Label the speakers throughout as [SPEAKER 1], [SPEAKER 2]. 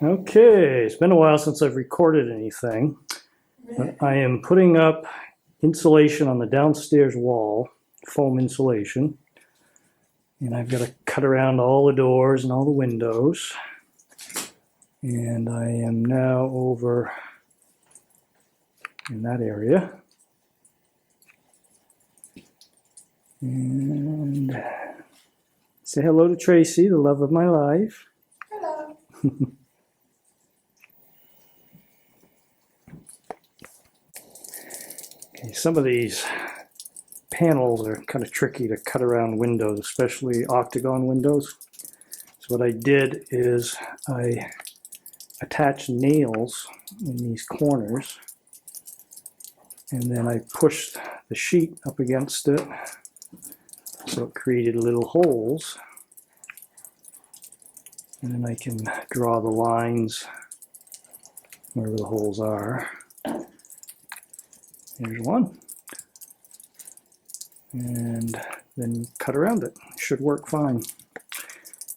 [SPEAKER 1] Okay, it's been a while since I've recorded anything. But I am putting up insulation on the downstairs wall, foam insulation. And I've got to cut around all the doors and all the windows. And I am now over in that area. And say hello to Tracy, the love of my life.
[SPEAKER 2] Hello.
[SPEAKER 1] Okay, some of these panels are kind of tricky to cut around windows, especially octagon windows. So what I did is I attached nails in these corners, and then I pushed the sheet up against it so it created little holes, and then I can draw the lines wherever the holes are. Here's one. And then cut around it. Should work fine.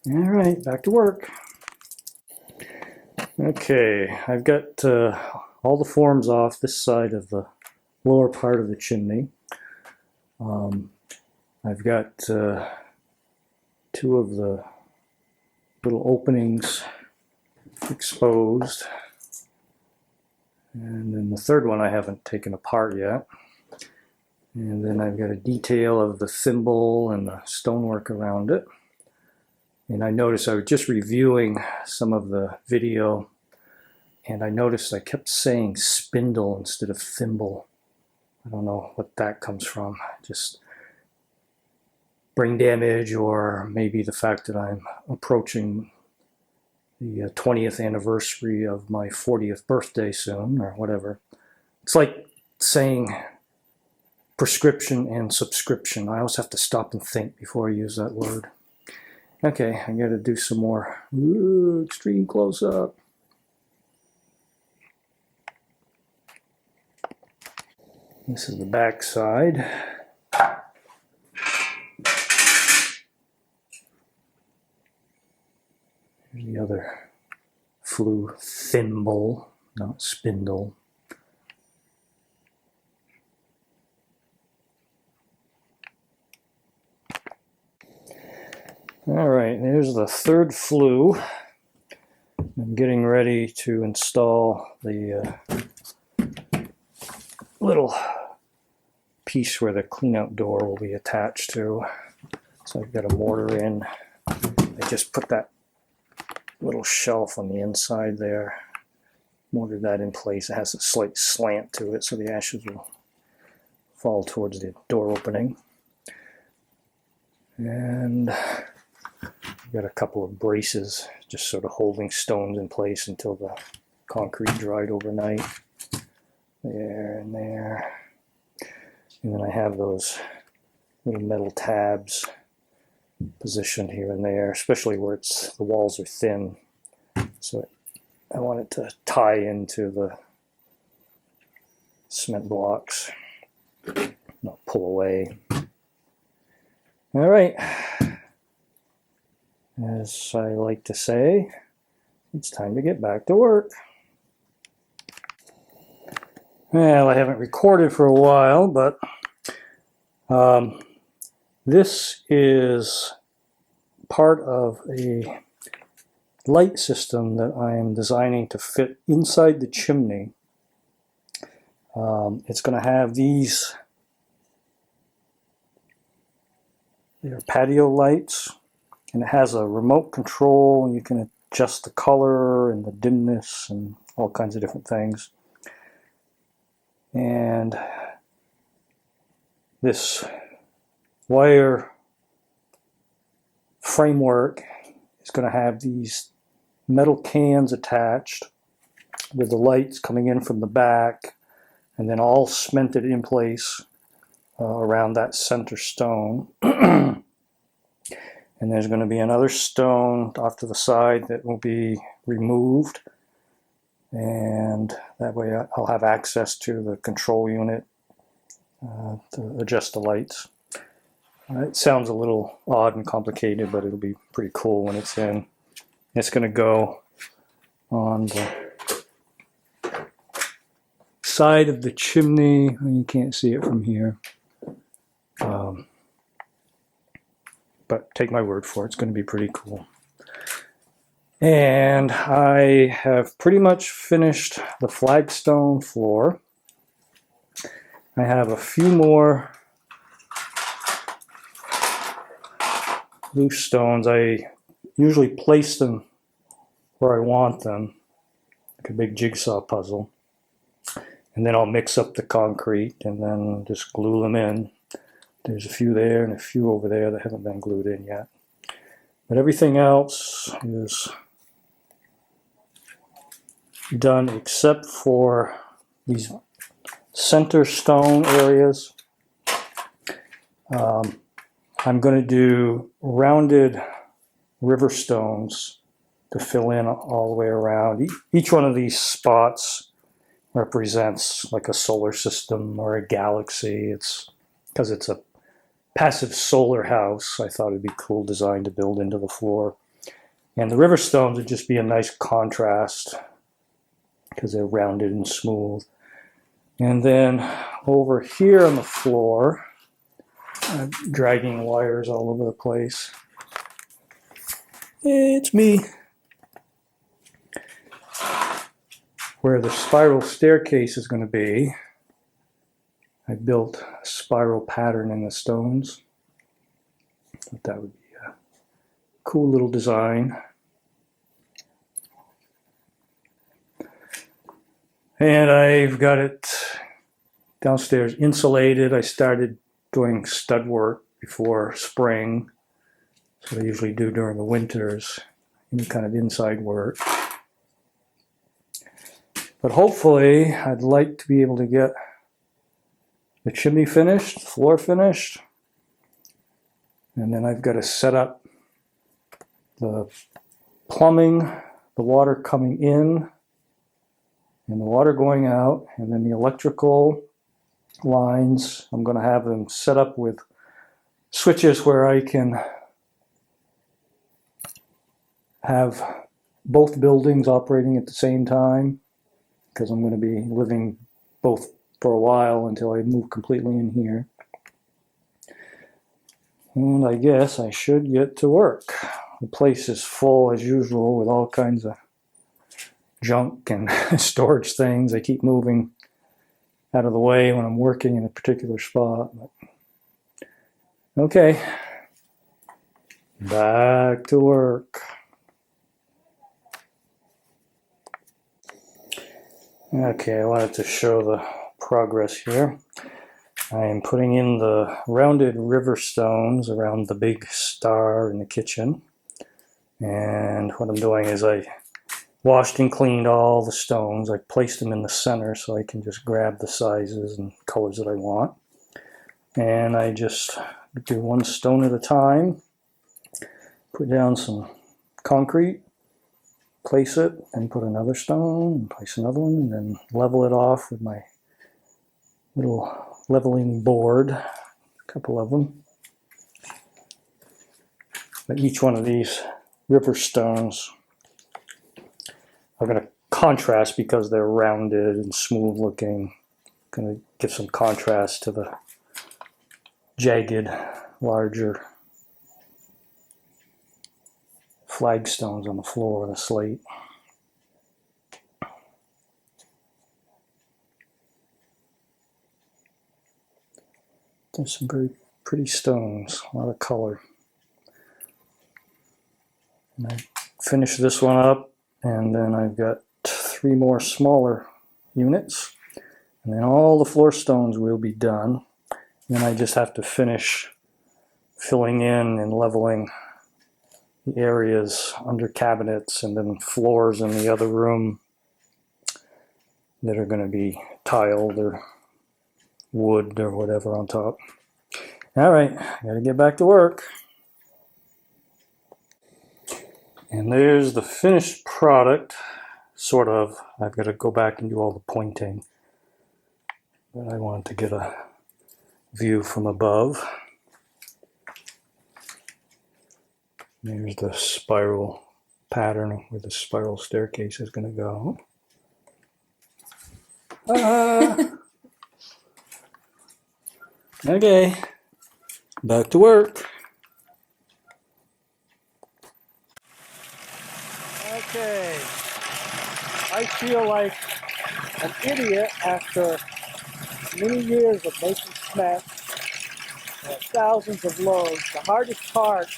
[SPEAKER 1] All right, back to work. Okay, I've got all the forms off this side of the lower part of the chimney. I've got two of the little openings exposed. And then the third one I haven't taken apart yet. And then I've got a detail of the thimble and the stonework around it. And I noticed I was just reviewing some of the video, and I noticed I kept saying spindle instead of thimble. I don't know what that comes from. Just brain damage, or maybe the fact that I'm approaching the 20th anniversary of my 40th birthday soon, or whatever. It's like saying prescription and subscription. I always have to stop and think before I use that word. Okay, I gotta do some more extreme close-up. This is the back side. Here's the other flue thimble, not spindle. All right, there's the third flue. I'm getting ready to install the little piece where the cleanout door will be attached to. So I've got a mortar in. I just put that little shelf on the inside there, mortared that in place. It has a slight slant to it so the ashes will fall towards the door opening. And I've got a couple of braces just sort of holding stones in place until the concrete dried overnight. There and there. And then I have those little metal tabs positioned here and there, especially where the walls are thin. So I want it to tie into the cement blocks, not pull away. All right. As I like to say, it's time to get back to work. Well, I haven't recorded for a while, but this is part of a light system that I am designing to fit inside the chimney. It's going to have these patio lights, and it has a remote control, and you can adjust the color and the dimness and all kinds of different things. And this wire framework is going to have these metal cans attached with the lights coming in from the back, and then all cemented in place around that center stone. And there's going to be another stone off to the side that will be removed, and that way I'll have access to the control unit to adjust the lights. It sounds a little odd and complicated, but it'll be pretty cool when it's in. It's going to go on the side of the chimney. You can't see it from here. But take my word for it, it's going to be pretty cool. And I have pretty much finished the flagstone floor. I have a few more loose stones. I usually place them where I want them, like a big jigsaw puzzle. And then I'll mix up the concrete and then just glue them in. There's a few there and a few over there that haven't been glued in yet. But everything else is done except for these center stone areas. I'm going to do rounded river stones to fill in all the way around. Each one of these spots represents like a solar system or a galaxy. It's because it's a passive solar house. I thought it'd be a cool design to build into the floor. And the river stones would just be a nice contrast because they're rounded and smooth. And then over here on the floor, I'm dragging wires all over the place. It's me. Where the spiral staircase is going to be, I built a spiral pattern in the stones. I thought that would be a cool little design. And I've got it downstairs insulated. I started doing stud work before spring. That's what I usually do during the winters, any kind of inside work. But hopefully, I'd like to be able to get the chimney finished, the floor finished. And then I've got to set up the plumbing, the water coming in, and the water going out, and then the electrical lines. I'm going to have them set up with switches where I can have both buildings operating at the same time, because I'm going to be living both for a while until I move completely in here. And I guess I should get to work. The place is full as usual with all kinds of junk and storage things. I keep moving out of the way when I'm working in a particular spot. But okay, back to work. Okay, I wanted to show the progress here. I am putting in the rounded river stones around the big star in the kitchen. And what I'm doing is I washed and cleaned all the stones. I placed them in the center so I can just grab the sizes and colors that I want. And I just do one stone at a time, put down some concrete, place it, and put another stone, and place another one, and then level it off with my little leveling board, a couple of them. But each one of these river stones are going to contrast because they're rounded and smooth looking. Going to give some contrast to the jagged, larger flagstones on the floor of the slate. There's some very pretty stones, a lot of color. And I finished this one up. And then I've got 3 more smaller units. And then all the floor stones will be done. Then I just have to finish filling in and leveling the areas under cabinets and then floors in the other room that are going to be tiled or wood or whatever on top. All right, got to get back to work. And there's the finished product, sort of. I've got to go back and do all the pointing. But I wanted to get a view from above. There's the spiral pattern where the spiral staircase is going to go. Okay, back to work. Okay, I feel like an idiot after many years of making cement, thousands of loads. The hardest part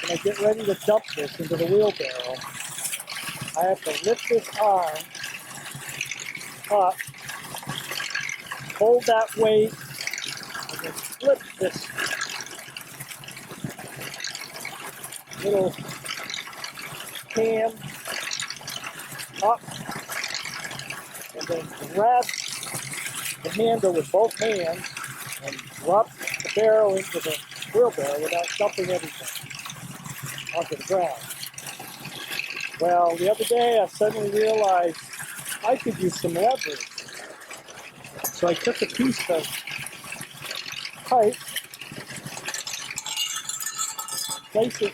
[SPEAKER 1] when I get ready to dump this into the wheelbarrow, I have to lift this arm up, hold that weight, and then flip this little cam up, and then grab the handle with both hands and drop the barrel into the wheelbarrow without dumping everything onto the ground. Well, the other day I suddenly realized I could use some leverage. So I took a piece of pipe, place it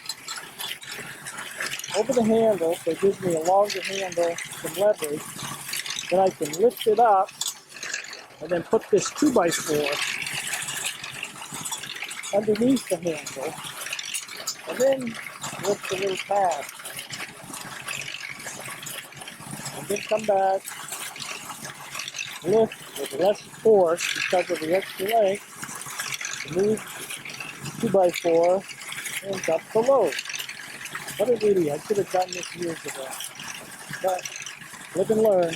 [SPEAKER 1] over the handle so it gives me a longer handle, some leverage. Then I can lift it up and then put this 2x4 underneath the handle and then lift the little pad. And then come back, lift with less force because of the extra length, move 2x4 and dump the load. What an idiot. I should have done this years ago. But live and learn.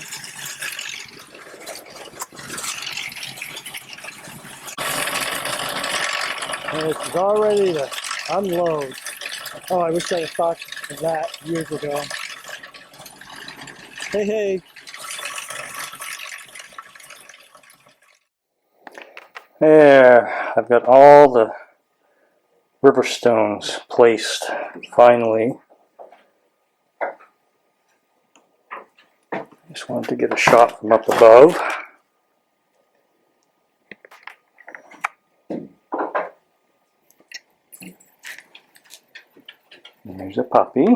[SPEAKER 1] And it's all ready to unload. Oh, I wish I had thought of that years ago. Hey, hey. There, I've got all the river stones placed finally. Just wanted to get a shot from up above. And there's a puppy.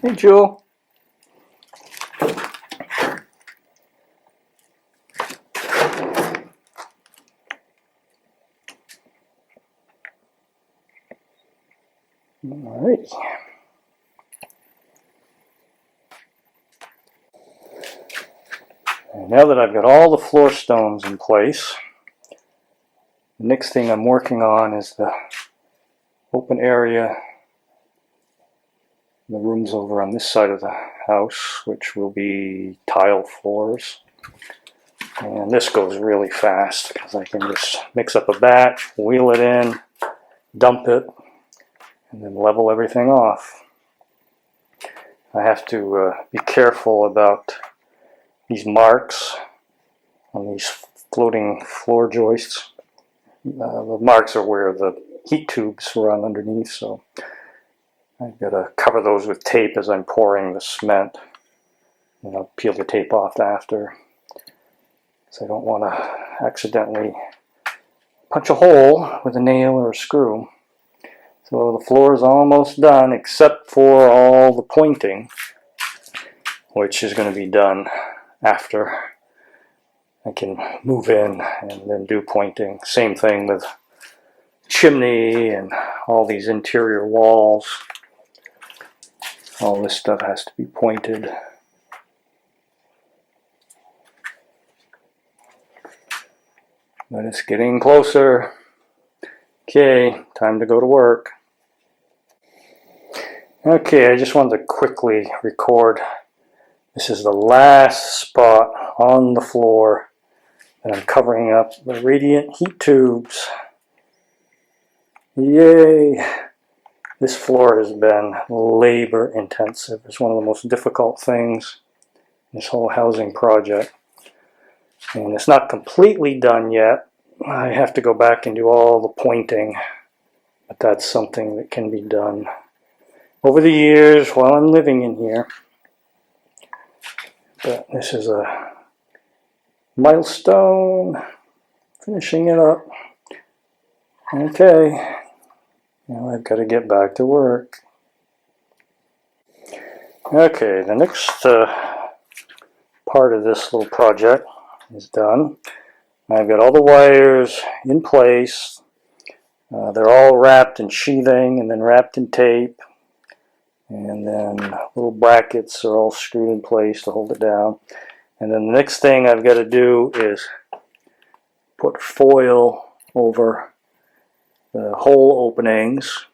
[SPEAKER 1] Hey, Jewel. All right. And now that I've got all the floor stones in place, the next thing I'm working on is the open area, the rooms over on this side of the house, which will be tile floors. And this goes really fast because I can just mix up a batch, wheel it in, dump it, and then level everything off. I have to be careful about these marks on these floating floor joists. The marks are where the heat tubes run underneath, so I've got to cover those with tape as I'm pouring the cement. And I'll peel the tape off after, because I don't want to accidentally punch a hole with a nail or a screw. So the floor is almost done except for all the pointing, which is going to be done after I can move in and then do pointing. Same thing with chimney and all these interior walls. All this stuff has to be pointed. But it's getting closer. Okay, time to go to work. Okay, I just wanted to quickly record. This is the last spot on the floor that I'm covering up the radiant heat tubes. Yay! This floor has been labor intensive. It's one of the most difficult things in this whole housing project. And it's not completely done yet. I have to go back and do all the pointing, but that's something that can be done over the years while I'm living in here. But this is a milestone, finishing it up. Okay, now I've got to get back to work. Okay, the next part of this little project is done. I've got all the wires in place. They're all wrapped in sheathing and then wrapped in tape. And then little brackets are all screwed in place to hold it down. And then the next thing I've got to do is put foil over the hole openings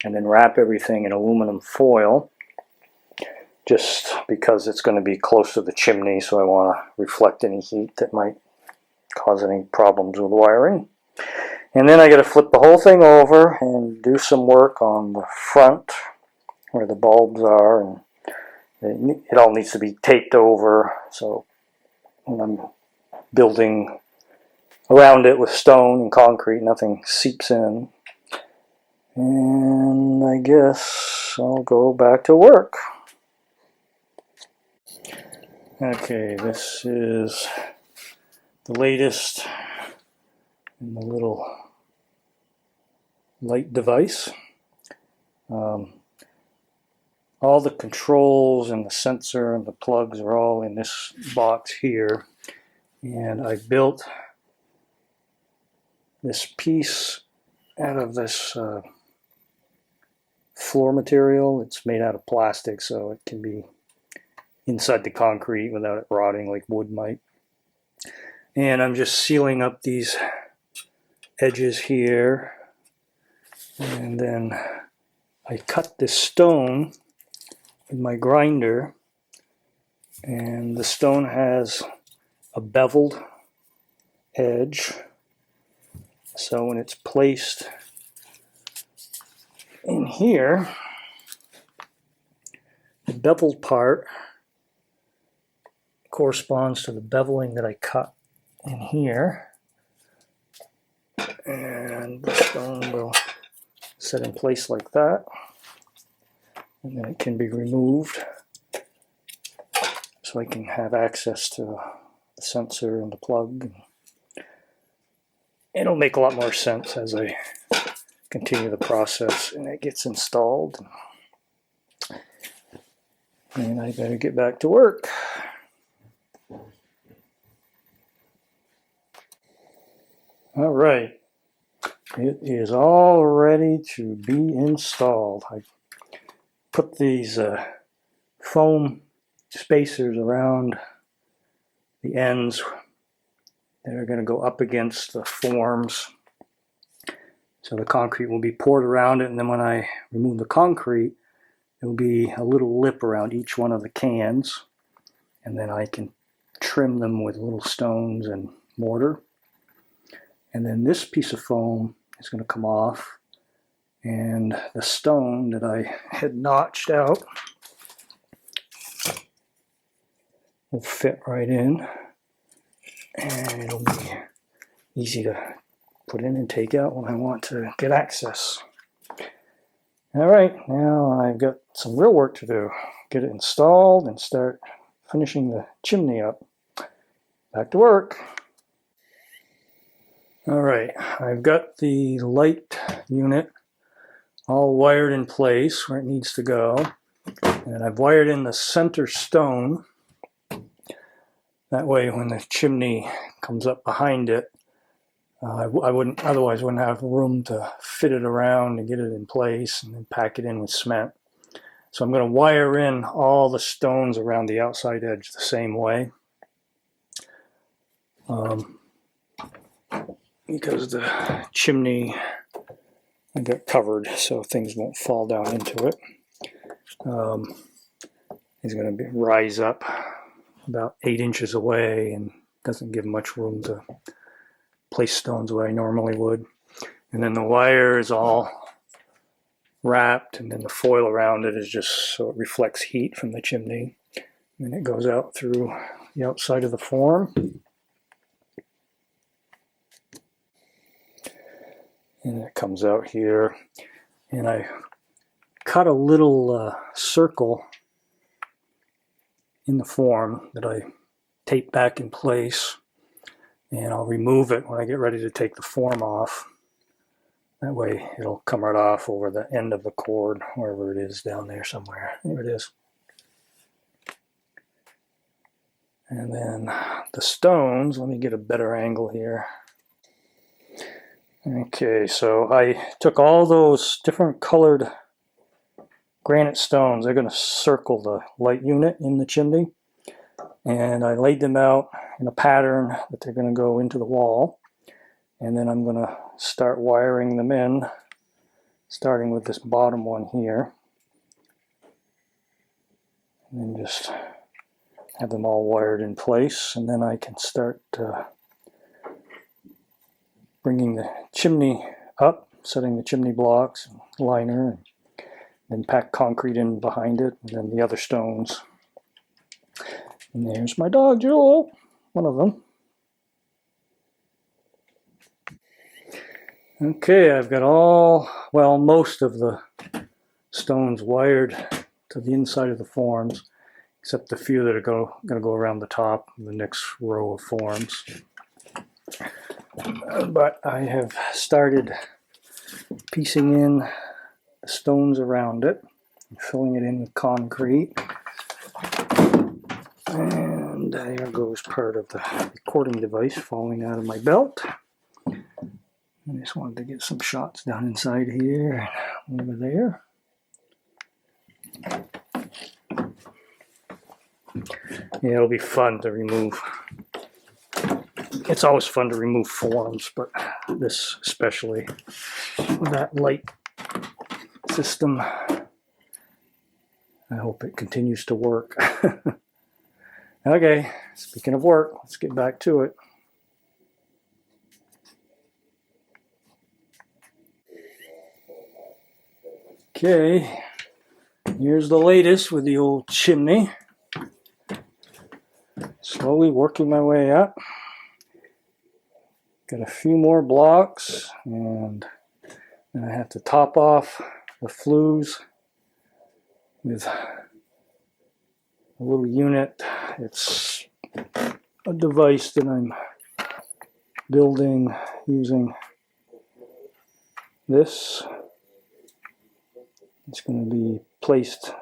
[SPEAKER 1] and then wrap everything in aluminum foil, just because it's going to be close to the chimney, so I want to reflect any heat that might cause any problems with wiring. And then I got to flip the whole thing over and do some work on the front where the bulbs are, and it all needs to be taped over, so when I'm building around it with stone and concrete, nothing seeps in. And I guess I'll go back to work. Okay, this is the latest in the little light device. All the controls and the sensor and the plugs are all in this box here. And I built this piece out of this floor material. It's made out of plastic, so it can be inside the concrete without it rotting like wood might. And I'm just sealing up these edges here. And then I cut this stone with my grinder, and the stone has a beveled edge, so when it's placed in here, the beveled part corresponds to the beveling that I cut in here, and the stone will set in place like that, and then it can be removed so I can have access to the sensor and the plug. It'll make a lot more sense as I continue the process and it gets installed. And I better get back to work. All right, it is all ready to be installed. I put these foam spacers around the ends that are going to go up against the forms, so the concrete will be poured around it, and then when I remove the concrete, there will be a little lip around each one of the cans, and then I can trim them with little stones and mortar. And then this piece of foam is going to come off, and the stone that I had notched out will fit right in, and it'll be easy to put in and take out when I want to get access. All right, now I've got some real work to do. Get it installed and start finishing the chimney up. Back to work. All right, I've got the light unit all wired in place where it needs to go, and I've wired in the center stone. That way when the chimney comes up behind it, I wouldn't have room to fit it around and get it in place and then pack it in with cement. So I'm going to wire in all the stones around the outside edge the same way, because the chimney I got covered so things won't fall down into it. It's going to rise up about 8 inches away and doesn't give much room to place stones where I normally would. And then the wire is all wrapped, and then the foil around it is just so it reflects heat from the chimney. And it goes out through the outside of the form. And it comes out here. And I cut a little circle in the form that I tape back in place, and I'll remove it when I get ready to take the form off. That way it'll come right off over the end of the cord, wherever it is down there somewhere. There it is. And then the stones, let me get a better angle here. Okay, so I took all those different colored granite stones. They're going to circle the light unit in the chimney. And I laid them out in a pattern that they're going to go into the wall. And then I'm going to start wiring them in, starting with this bottom one here. And then just have them all wired in place, and then I can start bringing the chimney up, setting the chimney blocks, liner, and then pack concrete in behind it, and then the other stones. And there's my dog, Jewel, one of them. Okay, I've got most of the stones wired to the inside of the forms, except the few that are going to go around the top of the next row of forms. But I have started piecing in the stones around it, filling it in with concrete. And there goes part of the recording device falling out of my belt. I just wanted to get some shots down inside here and over there. Yeah, it'll be fun to remove. It's always fun to remove forms, but this especially with that light system. I hope it continues to work. Okay, speaking of work, let's get back to it. Okay, here's the latest with the old chimney. Slowly working my way up. Got a few more blocks, and then I have to top off the flues with a little unit. It's a device that I'm building using this. It's going to be placed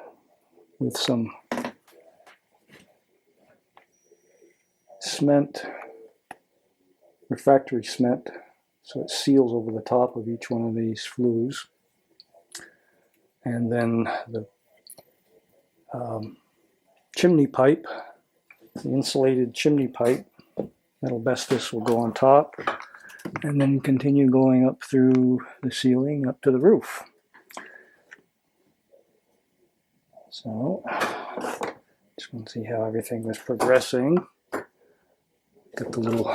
[SPEAKER 1] with some cement, refractory cement, so it seals over the top of each one of these flues. And then the chimney pipe, the insulated chimney pipe, metal asbestos will go on top, and then continue going up through the ceiling up to the roof. So, just want to see how everything was progressing. Got the little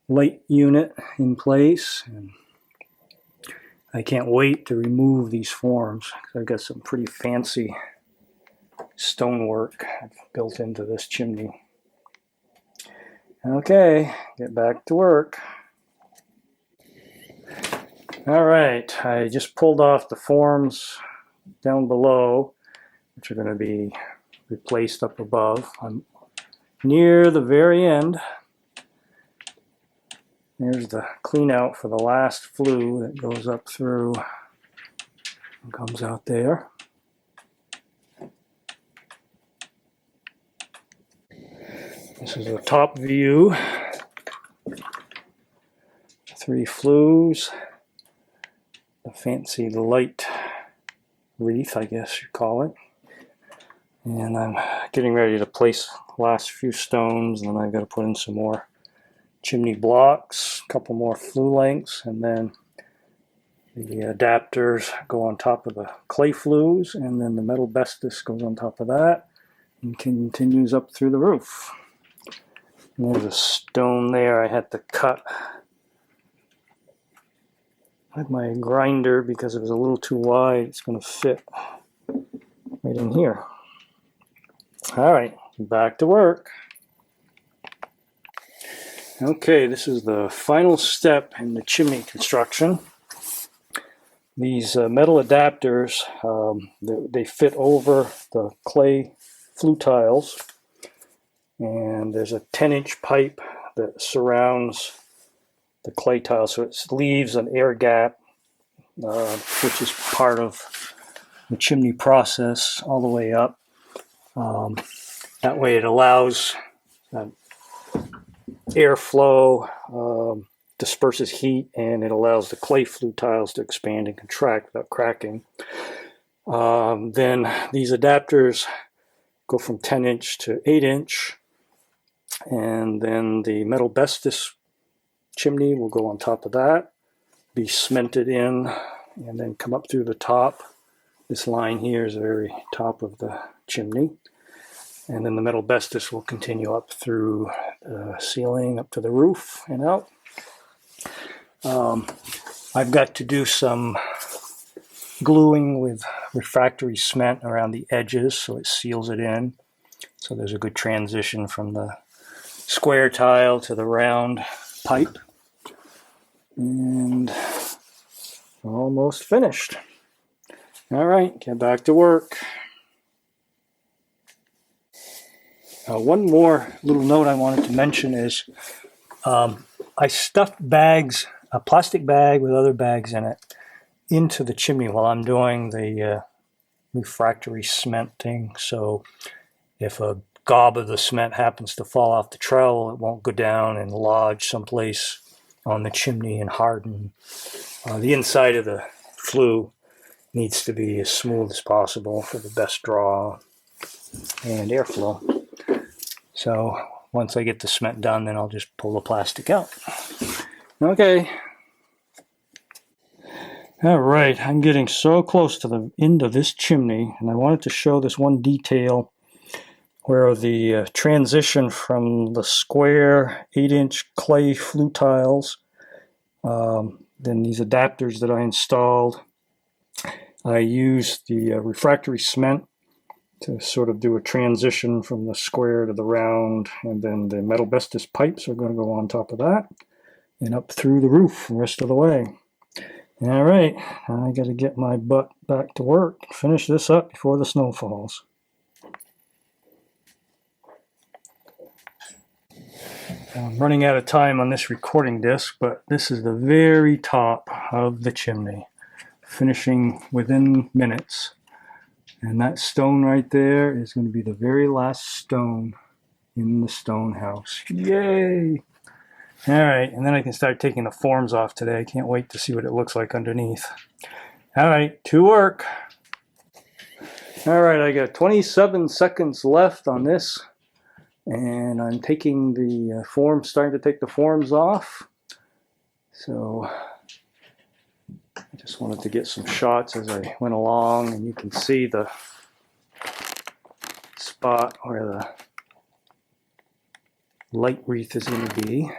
[SPEAKER 1] light unit in place, and I can't wait to remove these forms. I've got some pretty fancy stonework built into this chimney. Okay, get back to work. All right, I just pulled off the forms down below, which are going to be replaced up above. I'm near the very end. Here's the clean out for the last flue that goes up through and comes out there. This is the top view. 3 flues. The fancy light wreath, I guess you call it. And I'm getting ready to place the last few stones, and then I've got to put in some more chimney blocks, a couple more flue lengths, and then the adapters go on top of the clay flues, and then the metal asbestos goes on top of that and continues up through the roof. And there's a stone there I had to cut with my grinder because it was a little too wide. It's going to fit right in here. All right, back to work. Okay, this is the final step in the chimney construction. These metal adapters, they fit over the clay flue tiles, and there's a 10-inch pipe that surrounds the clay tile, so it leaves an air gap, which is part of the chimney process all the way up. That way it allows airflow, disperses heat, and it allows the clay flue tiles to expand and contract without cracking. Then these adapters go from 10-inch to 8-inch, and then the metal bestis chimney will go on top of that, be cemented in, and then come up through the top. This line here is the very top of the chimney. And then the metal bestis will continue up through the ceiling, up to the roof and out. I've got to do some gluing with refractory cement around the edges so it seals it in. So there's a good transition from the square tile to the round pipe. And almost finished. All right, get back to work. One more little note I wanted to mention is I stuffed bags, a plastic bag with other bags in it, into the chimney while I'm doing the refractory cementing. So if a gob of the cement happens to fall off the trowel, it won't go down and lodge someplace on the chimney and harden. The inside of the flue needs to be as smooth as possible for the best draw and airflow. So once I get the cement done, then I'll just pull the plastic out. Okay. All right, I'm getting so close to the end of this chimney, and I wanted to show this one detail where the transition from the square 8-inch clay flue tiles, then these adapters that I installed, I used the refractory cement to sort of do a transition from the square to the round, and then the metal bestis pipes are going to go on top of that and up through the roof the rest of the way. All right, I got to get my butt back to work, finish this up before the snow falls. I'm running out of time on this recording disc, but this is the very top of the chimney, finishing within minutes. And that stone right there is going to be the very last stone in the stone house. Yay! All right, and then I can start taking the forms off today. I can't wait to see what it looks like underneath. All right, to work. All right, I got 27 seconds left on this, and I'm taking the forms, starting to take the forms off. So I just wanted to get some shots as I went along, and you can see the spot where the light wreath is going to be.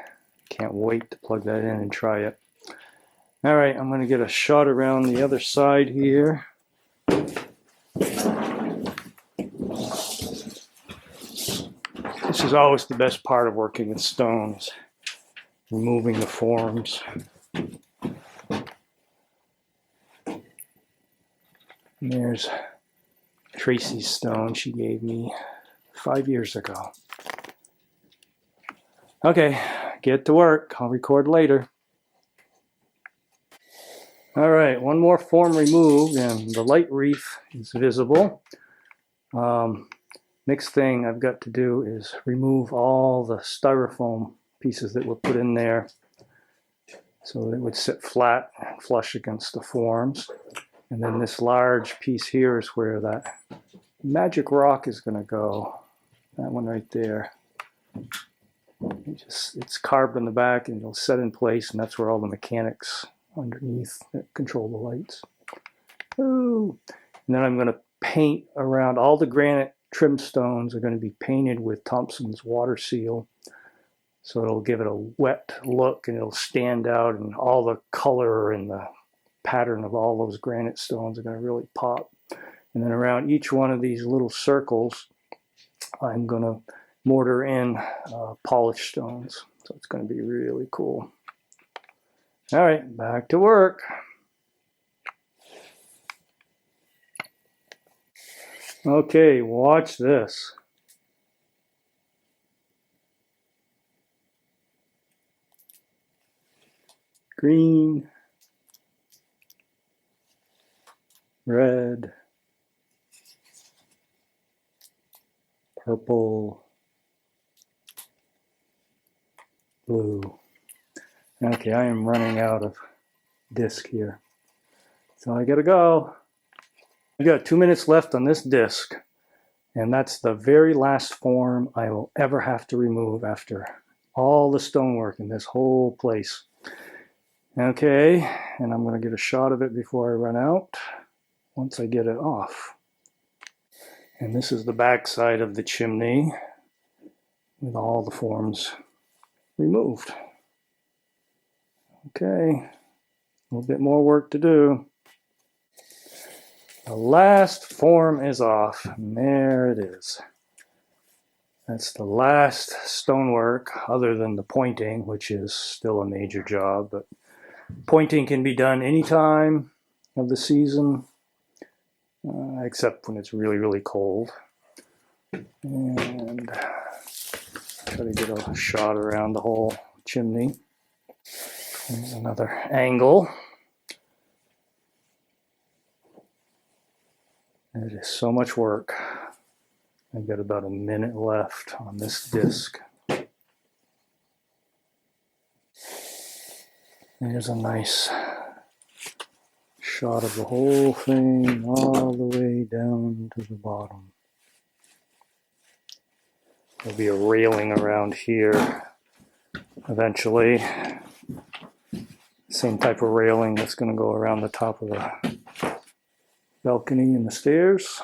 [SPEAKER 1] Can't wait to plug that in and try it. All right, I'm going to get a shot around the other side here. This is always the best part of working with stones, removing the forms. And there's Tracy's stone she gave me 5 years ago. Okay, get to work. I'll record later. All right, one more form removed, and the light wreath is visible. Next thing I've got to do is remove all the styrofoam pieces that were put in there so it would sit flat and flush against the forms. And then this large piece here is where that magic rock is going to go. That one right there. It's carved in the back and it'll set in place, and that's where all the mechanics underneath that control the lights. Ooh. And then I'm going to paint around all the granite trim stones are going to be painted with Thompson's water seal. So it'll give it a wet look and it'll stand out, and all the color and the pattern of all those granite stones are going to really pop. And then around each one of these little circles, I'm going to mortar in polished stones. So it's going to be really cool. All right, back to work. Okay, watch this. Green, red, purple, blue. Okay, I am running out of disc here. So I gotta go. I've got 2 minutes left on this disc, and that's the very last form I will ever have to remove after all the stonework in this whole place. Okay, and I'm gonna get a shot of it before I run out, once I get it off. And this is the back side of the chimney with all the forms removed. Okay, a little bit more work to do. The last form is off, and there it is. That's the last stonework, other than the pointing, which is still a major job, but pointing can be done any time of the season, except when it's really, really cold. And try to get a shot around the whole chimney. There's another angle. It is so much work. I've got about a minute left on this disc. There's a nice shot of the whole thing all the way down to the bottom. There'll be a railing around here eventually. Same type of railing that's going to go around the top of the balcony and the stairs.